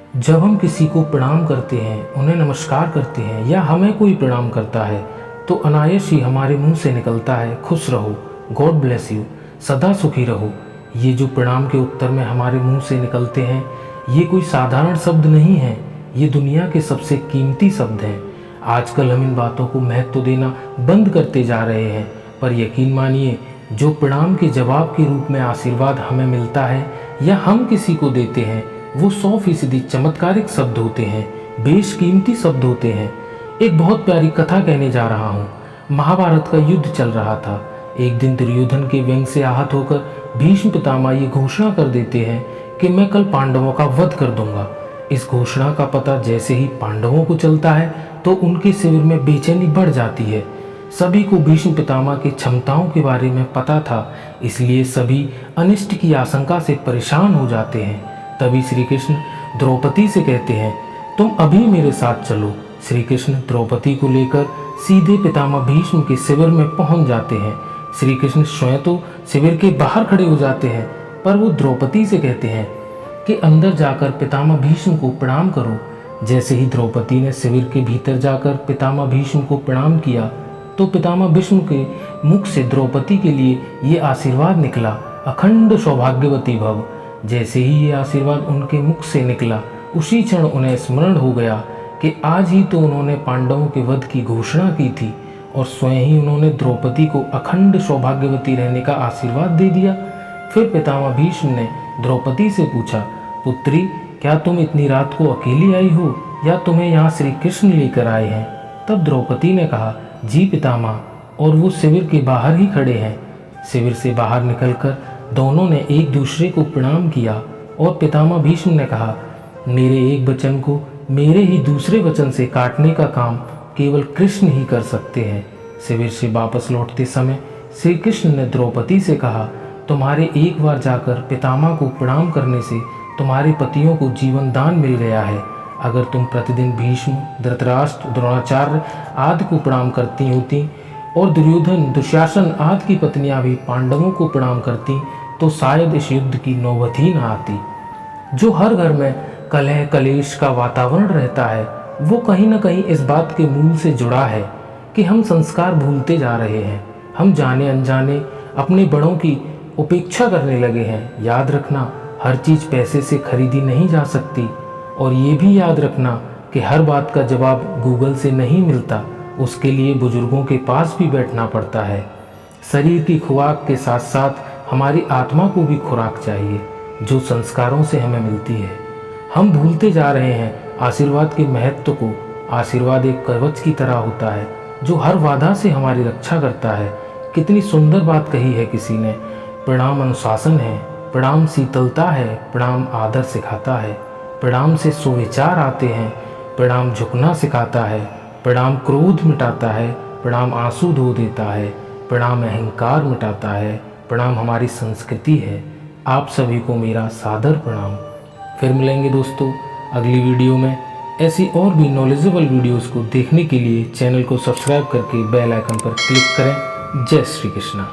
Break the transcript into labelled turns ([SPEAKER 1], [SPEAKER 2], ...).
[SPEAKER 1] जब हम किसी को प्रणाम करते हैं, उन्हें नमस्कार करते हैं या हमें कोई प्रणाम करता है तो अनायास ही हमारे मुंह से निकलता है खुश रहो, गॉड ब्लेस यू, सदा सुखी रहो। ये जो प्रणाम के उत्तर में हमारे मुंह से निकलते हैं, ये कोई साधारण शब्द नहीं है, ये दुनिया के सबसे कीमती शब्द हैं। आजकल हम इन बातों को महत्व देना बंद करते जा रहे हैं, पर यकीन मानिए, जो प्रणाम के जवाब के रूप में आशीर्वाद हमें मिलता है या हम किसी को देते हैं, वो 100% चमत्कारिक शब्द होते हैं, बेशकीमती शब्द होते हैं। एक बहुत प्यारी कथा कहने जा रहा हूँ। महाभारत का युद्ध चल रहा था। एक दिन दुर्योधन के व्यंग से आहत होकर भीष्म पितामह ये घोषणा कर देते हैं कि मैं कल पांडवों का वध कर दूंगा। इस घोषणा का पता जैसे ही पांडवों को चलता है तो उनके शिविर में बेचैनी बढ़ जाती है। सभी को भीष्म पितामह की क्षमताओं के बारे में पता था, इसलिए सभी अनिष्ट की आशंका से परेशान हो जाते हैं। तभी श्री कृष्ण द्रौपदी से कहते हैं, तुम अभी मेरे साथ चलो। श्री कृष्ण द्रौपदी को लेकर सीधे पितामह भीष्म के शिविर में पहुंच जाते हैं। श्री कृष्ण स्वयं तो शिविर के बाहर खड़े हो जाते हैं, पर वो द्रौपदी से कहते हैं कि अंदर जाकर पितामह भीष्म को प्रणाम करो। जैसे ही द्रौपदी ने शिविर के भीतर जाकर पितामह भीष्म को प्रणाम किया तो पितामह भीष्म के मुख से द्रौपदी के लिए ये आशीर्वाद निकला, अखंड सौभाग्यवती भव। जैसे ही ये आशीर्वाद उनके मुख से निकला, उसी क्षण उन्हें स्मरण हो गया कि आज ही तो उन्होंने पांडवों के वध की घोषणा की थी और स्वयं ही उन्होंने द्रौपदी को अखंड सौभाग्यवती रहने का आशीर्वाद दे दिया। फिर पितामह भीष्म ने द्रौपदी से पूछा, पुत्री, क्या तुम इतनी रात को अकेली आई हो या तुम्हें यहाँ श्री कृष्ण लेकर आए हैं? तब द्रौपदी ने कहा, जी पितामह, और वो शिविर के बाहर ही खड़े हैं। शिविर से बाहर निकलकर दोनों ने एक दूसरे को प्रणाम किया और पितामह भीष्म ने कहा, मेरे एक वचन को मेरे ही दूसरे वचन से काटने का काम केवल कृष्ण ही कर सकते हैं। शिविर से वापस लौटते समय श्री कृष्ण ने द्रौपदी से कहा, तुम्हारे एक बार जाकर पितामह को प्रणाम करने से तुम्हारे पतियों को जीवन दान मिल गया है। अगर तुम प्रतिदिन भीष्म, धृतराष्ट्र, द्रोणाचार्य आदि को प्रणाम करती होती और दुर्योधन, दुशासन आदि की पत्नियां भी पांडवों को प्रणाम करती तो शायद इस युद्ध की नौबत ही न आती। जो हर घर में कलह कलेश का वातावरण रहता है, वो कहीं न कहीं इस बात के मूल से जुड़ा है कि हम संस्कार भूलते जा रहे हैं। हम जाने अनजाने अपने बड़ों की उपेक्षा करने लगे हैं। याद रखना, हर चीज़ पैसे से खरीदी नहीं जा सकती, और ये भी याद रखना कि हर बात का जवाब गूगल से नहीं मिलता। उसके लिए बुजुर्गों के पास भी बैठना पड़ता है। शरीर की खुराक के साथ साथ हमारी आत्मा को भी खुराक चाहिए, जो संस्कारों से हमें मिलती है। हम भूलते जा रहे हैं आशीर्वाद के महत्व को। आशीर्वाद एक कवच की तरह होता है जो हर बाधा से हमारी रक्षा करता है। कितनी सुंदर बात कही है किसी ने, प्रणाम अनुशासन है, प्रणाम शीतलता है, प्रणाम आदर सिखाता है, प्रणाम से सुविचार आते हैं, प्रणाम झुकना सिखाता है, प्रणाम क्रोध मिटाता है, प्रणाम आंसू धो देता है, प्रणाम अहंकार मिटाता है, प्रणाम हमारी संस्कृति है। आप सभी को मेरा सादर प्रणाम। फिर मिलेंगे दोस्तों अगली वीडियो में। ऐसी और भी नॉलेजेबल वीडियोस को देखने के लिए चैनल को सब्सक्राइब करके बेल आइकन पर क्लिक करें। जय श्री कृष्णा।